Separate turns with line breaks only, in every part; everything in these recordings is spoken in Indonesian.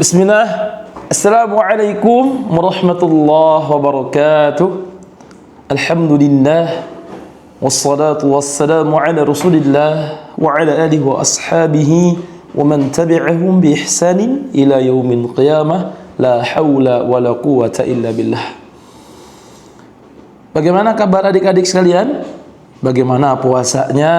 Bismillah. Assalamualaikum warahmatullahi wabarakatuh. Alhamdulillah. Wassalatu wassalamu ala rasulillah wa ala alihi wa ashabihi wa man tabi'ahum bi ihsanin ila yaumil qiyamah. La hawla wa la quwata illa billah. Bagaimana kabar adik-adik sekalian? Bagaimana puasanya?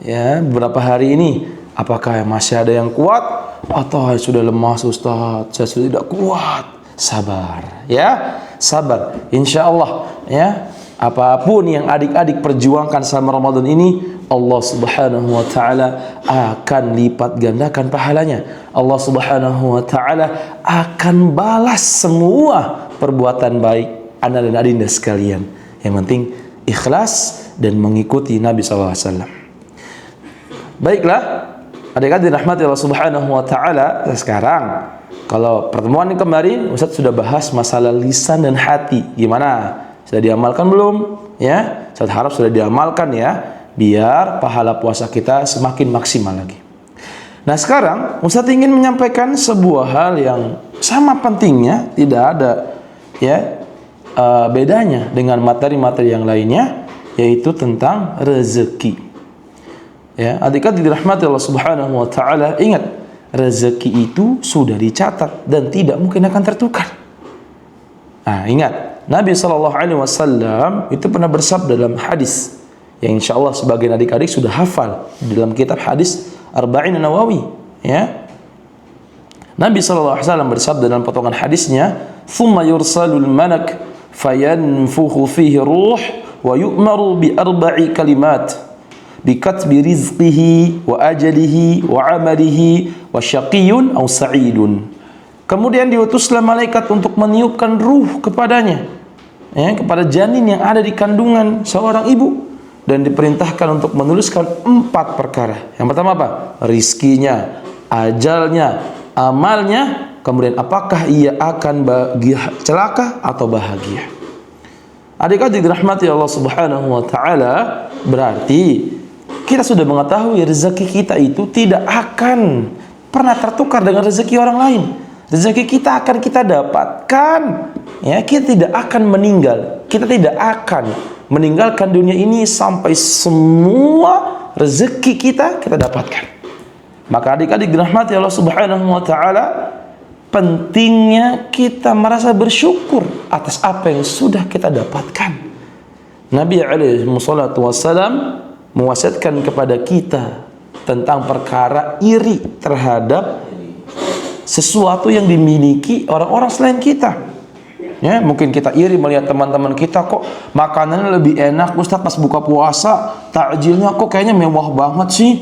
Ya, beberapa hari ini apakah masih ada yang kuat atau sudah lemah Ustaz? Saya sudah tidak kuat. Sabar, ya. Sabar. Insyaallah, ya. Apapun yang adik-adik perjuangkan selama Ramadan ini, Allah Subhanahu wa taala akan lipat gandakan pahalanya. Allah Subhanahu wa taala akan balas semua perbuatan baik Anda dan adinda sekalian. Yang penting ikhlas dan mengikuti Nabi sallallahu alaihi wasallam. Baiklah, adik-adik dirahmati Allah Subhanahu wa taala. Sekarang kalau pertemuan kemarin Ustaz sudah bahas masalah lisan dan hati. Gimana? Sudah diamalkan belum? Ya, Ustaz harap sudah diamalkan ya, biar pahala puasa kita semakin maksimal lagi. Nah, sekarang Ustaz ingin menyampaikan sebuah hal yang sama pentingnya, tidak ada ya bedanya dengan materi-materi yang lainnya, yaitu tentang rezeki. Ya, adik-adik dirahmati Allah Subhanahu wa taala, ingat, rezeki itu sudah dicatat dan tidak mungkin akan tertukar. Nah, ingat, Nabi sallallahu alaihi wasallam itu pernah bersabda dalam hadis yang insyaallah sebagian adik-adik sudah hafal dalam kitab hadis Arba'in Nawawi, ya. Nabi sallallahu alaihi wasallam bersabda dalam potongan hadisnya, "Tsumma yursalul malak fayanfukhu fihi ruh wa yu'maru bi arba'i kalimat bikatbi rizqihi wa ajalihi wa amalihi wa syaqiyyun aw sa'idun." Kemudian diutuslah malaikat untuk meniupkan ruh kepadanya, ya, kepada janin yang ada di kandungan seorang ibu, dan diperintahkan untuk menuliskan 4 perkara. Yang pertama apa? Rizkinya, ajalnya, amalnya, kemudian apakah ia akan celaka atau bahagia. Adik-adik dirahmati Allah Subhanahu wa taala, berarti kita sudah mengetahui rezeki kita itu tidak akan pernah tertukar dengan rezeki orang lain. Rezeki kita akan kita dapatkan, ya. Kita tidak akan meninggal. Kita tidak akan meninggalkan dunia ini sampai semua rezeki kita dapatkan. Maka adik-adik dirahmati Allah Subhanahu wa taala, pentingnya kita merasa bersyukur atas apa yang sudah kita dapatkan. Nabi alaihi wassalatu wassalam mewasiatkan kepada kita tentang perkara iri terhadap sesuatu yang dimiliki orang-orang selain kita. Ya, mungkin kita iri melihat teman-teman kita kok makanannya lebih enak Ustaz pas buka puasa, takjilnya kok kayaknya mewah banget sih.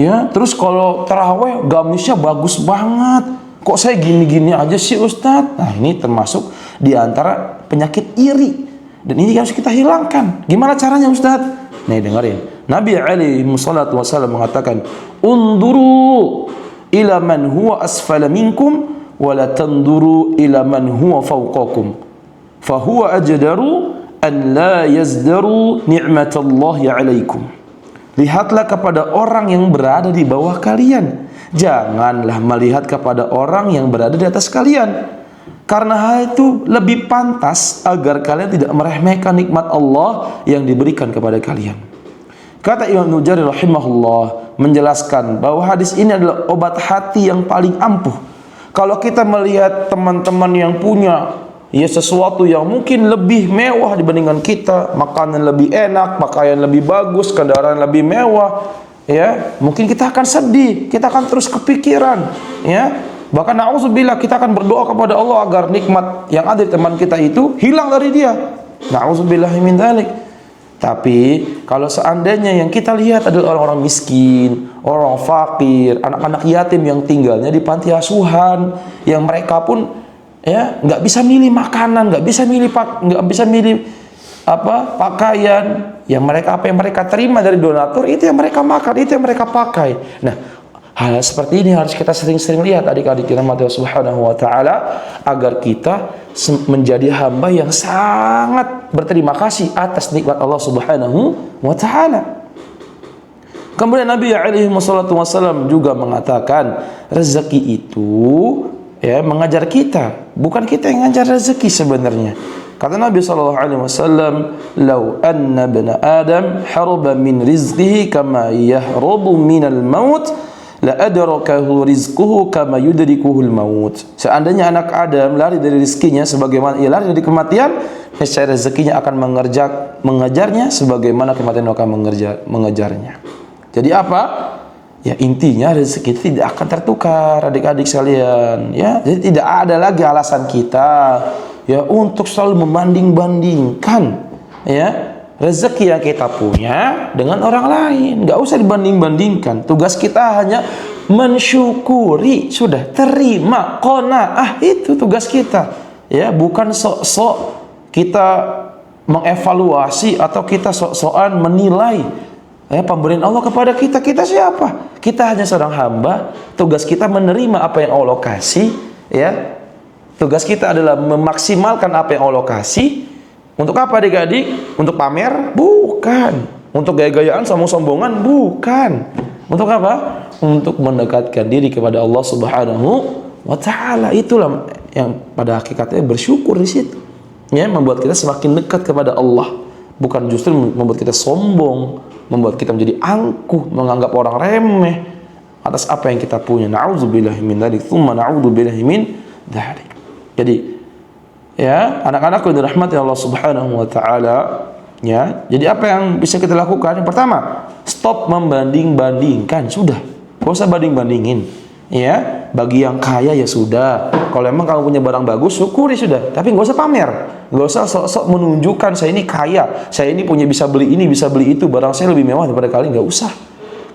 Ya, terus kalau tarawih gamisnya bagus banget. Kok saya gini-gini aja sih Ustaz? Nah, ini termasuk di antara penyakit iri. Dan ini harus kita hilangkan. Gimana caranya Ustaz? Nih dengerin. Nabi alaihi wassalatu wassalam mengatakan, "Unduru ila man huwa asfala minkum wa la tanduru ila man huwa fawqakum. Fa huwa ajdaru an la yazdaru ni'matallahi alaikum." Lihatlah kepada orang yang berada di bawah kalian. Janganlah melihat kepada orang yang berada di atas kalian. Karena hal itu lebih pantas agar kalian tidak meremehkan nikmat Allah yang diberikan kepada kalian. Kata Imam Nujari rahimahullah menjelaskan bahwa hadis ini adalah obat hati yang paling ampuh. Kalau kita melihat teman-teman yang punya ya sesuatu yang mungkin lebih mewah dibandingkan kita, makanan lebih enak, pakaian lebih bagus, kendaraan lebih mewah, ya, mungkin kita akan sedih, kita akan terus kepikiran, ya. Bahkan na'udzubillah, kita akan berdoa kepada Allah agar nikmat yang ada di teman kita itu hilang dari dia. Na'udzubillah min dzalik. Tapi kalau seandainya yang kita lihat adalah orang-orang miskin, orang fakir, anak-anak yatim yang tinggalnya di panti asuhan, yang mereka pun ya nggak bisa milih makanan, nggak bisa milih pakaian, yang mereka apa yang mereka terima dari donatur itu yang mereka makan, itu yang mereka pakai. Nah, hal seperti ini harus kita sering-sering lihat adik-adik dirahmati Allah Subhanahu wa taala, agar kita menjadi hamba yang sangat berterima kasih atas nikmat Allah Subhanahu wa taala. Kemudian Nabi alaihi wassalatu wassalam juga mengatakan rezeki itu ya mengajar kita, bukan kita yang ngajar rezeki sebenarnya. Kata Nabi SAW, "Lau anna bani Adam harba min rizqihi kama yahrubu minal maut, la adrakahu rizquhu kama yudrikuhul maut." Seandainya anak Adam lari dari rezekinya sebagaimana ia lari dari kematian, niscaya rezekinya akan mengejarnya sebagaimana kematian akan mengejarnya. Jadi apa? Ya intinya rezeki tidak akan tertukar, adik-adik sekalian. Ya, jadi tidak ada lagi alasan kita ya untuk selalu membanding-bandingkan ya rezeki yang kita punya dengan orang lain. Nggak usah dibanding-bandingkan. Tugas kita hanya mensyukuri, sudah terima, qanaah, itu tugas kita. Ya, bukan sok-sok kita mengevaluasi atau kita sok-sokan menilai pemberian Allah kepada kita. Kita siapa? Kita hanya seorang hamba. Tugas kita menerima apa yang Allah kasih, ya. Tugas kita adalah memaksimalkan apa yang Allah kasih. Untuk apa adik-adik? Untuk pamer? Bukan. Untuk gaya-gayaan, sombong-sombongan? Bukan. Untuk apa? Untuk mendekatkan diri kepada Allah Subhanahu wa Ta'ala. Itulah yang pada hakikatnya bersyukur di situ. Ya, membuat kita semakin dekat kepada Allah. Bukan justru membuat kita sombong, membuat kita menjadi angkuh, menganggap orang remeh atas apa yang kita punya. Na'udzubillahi min dzalik, tsumma na'udzubillahi min dzalik. Jadi, ya, anak-anakku yang dirahmati Allah Subhanahu wa Ta'ala, ya. Jadi apa yang bisa kita lakukan? Yang pertama, stop membanding-bandingkan. Sudah, gak usah banding-bandingin. Ya, bagi yang kaya ya sudah. Kalau emang kamu punya barang bagus, syukuri sudah. Tapi gak usah pamer. Gak usah sok-sok menunjukkan saya ini kaya, saya ini punya bisa beli ini, bisa beli itu, barang saya lebih mewah daripada kalian. Gak usah.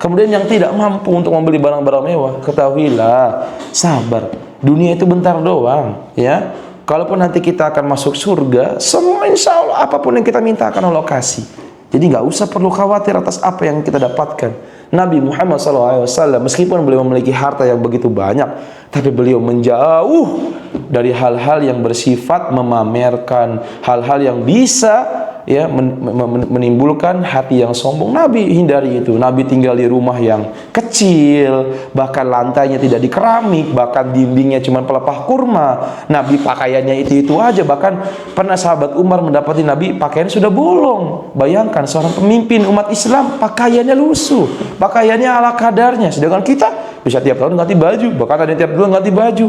Kemudian yang tidak mampu untuk membeli barang-barang mewah, ketahuilah, sabar. Dunia itu bentar doang, ya. Kalaupun nanti kita akan masuk surga, semua insya Allah apapun yang kita minta akan Allah kasih. Jadi nggak usah perlu khawatir atas apa yang kita dapatkan. Nabi Muhammad SAW meskipun beliau memiliki harta yang begitu banyak, tapi beliau menjauh dari hal-hal yang bersifat memamerkan, hal-hal yang bisa ya menimbulkan hati yang sombong. Nabi hindari itu. Nabi tinggal di rumah yang kecil, bahkan lantainya tidak di keramik, bahkan dindingnya cuma pelepah kurma. Nabi pakaiannya itu aja. Bahkan pernah sahabat Umar mendapati Nabi pakaiannya sudah bolong. Bayangkan seorang pemimpin umat Islam pakaiannya lusuh, pakaiannya ala kadarnya. Sedangkan kita bisa tiap tahun ganti baju, bahkan ada tiap bulan ganti baju.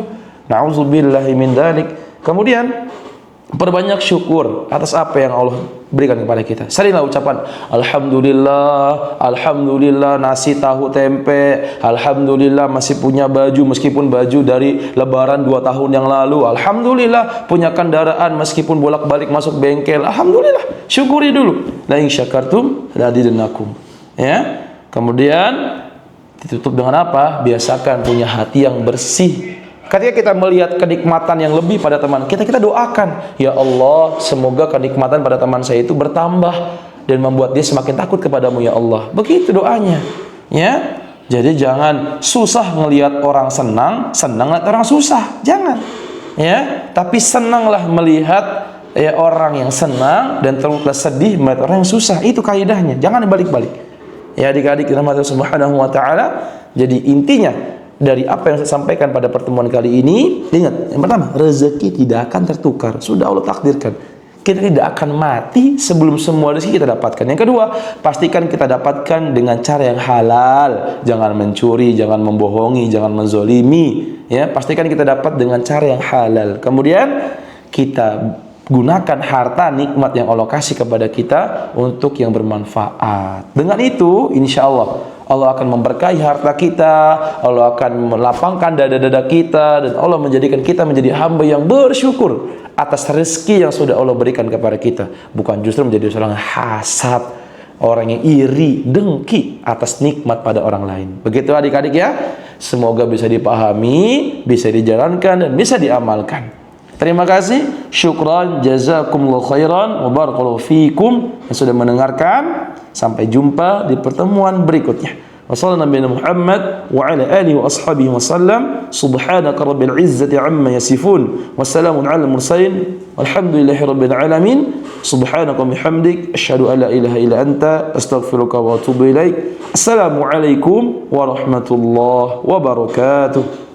Na'udzubillahi min dzalik. Kemudian perbanyak syukur atas apa yang Allah berikan kepada kita. Seringlah ucapan Alhamdulillah, Alhamdulillah nasi tahu tempe, Alhamdulillah masih punya baju meskipun baju dari lebaran 2 tahun yang lalu, Alhamdulillah punya kendaraan meskipun bolak-balik masuk bengkel, Alhamdulillah. Syukuri dulu. La in syakartum la azidannakum. Ya. Kemudian ditutup dengan apa? Biasakan punya hati yang bersih. Ketika kita melihat kenikmatan yang lebih pada teman kita, kita doakan, ya Allah, semoga kenikmatan pada teman saya itu bertambah dan membuat dia semakin takut kepadamu ya Allah. Begitu doanya, ya. Jadi jangan susah ngelihat orang senang ngelihat orang susah, jangan, ya. Tapi senanglah melihat ya orang yang senang dan teruslah sedih melihat orang yang susah. Itu kaidahnya, jangan dibalik-balik. Ya adik-adik rahmat Allah Subhanahu wa Ta'ala. Jadi intinya dari apa yang saya sampaikan pada pertemuan kali ini, ingat, yang pertama, rezeki tidak akan tertukar. Sudah Allah takdirkan. Kita tidak akan mati sebelum semua rezeki kita dapatkan. Yang kedua, pastikan kita dapatkan dengan cara yang halal. Jangan mencuri, jangan membohongi, jangan menzolimi. Ya, pastikan kita dapat dengan cara yang halal. Kemudian, kita gunakan harta nikmat yang Allah kasih kepada kita untuk yang bermanfaat. Dengan itu, insya Allah akan memberkahi harta kita, Allah akan melapangkan dada-dada kita, dan Allah menjadikan kita menjadi hamba yang bersyukur atas rezeki yang sudah Allah berikan kepada kita. Bukan justru menjadi seorang hasad, orang yang iri, dengki atas nikmat pada orang lain. Begitu adik-adik ya. Semoga bisa dipahami, bisa dijalankan, dan bisa diamalkan. Terima kasih, syukran, jazakumullah khairan, wa barakallahu fikum yang sudah mendengarkan. Sampai jumpa di pertemuan berikutnya. Wassallallahu Nabi Muhammad wa ala alihi wa ashabihi wa sallam. Subhanaka rabbil izzati amma yasifun. Wassalamun ala mursalin. Walhamdulillahi rabbil alamin. Subhanaka bihamdik. Asyhadu an la ilaha illa anta. Astaghfiruka wa atubu ilaik. Assalamualaikum warahmatullahi wabarakatuh.